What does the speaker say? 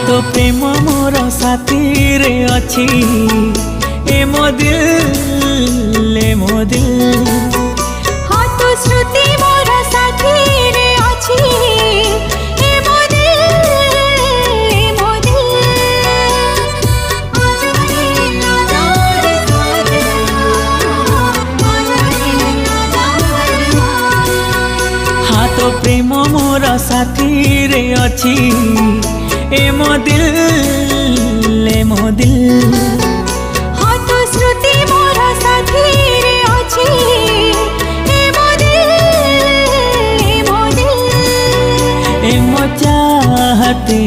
तो प्रेम मोर साथी रे अच्छी ए मो दिल ए मो दिल। हाँ तो श्रुति मोर साथी रे अच्छी ए मो दिल ए मो दिल। हाँ तो प्रेम मोर साथी रे अच्छी ए मो दिल ए मो दिल। हाँ तो श्रुति मोर साथी रे अच्छी ए मो दिल ए मो दिल। ए मो चाहती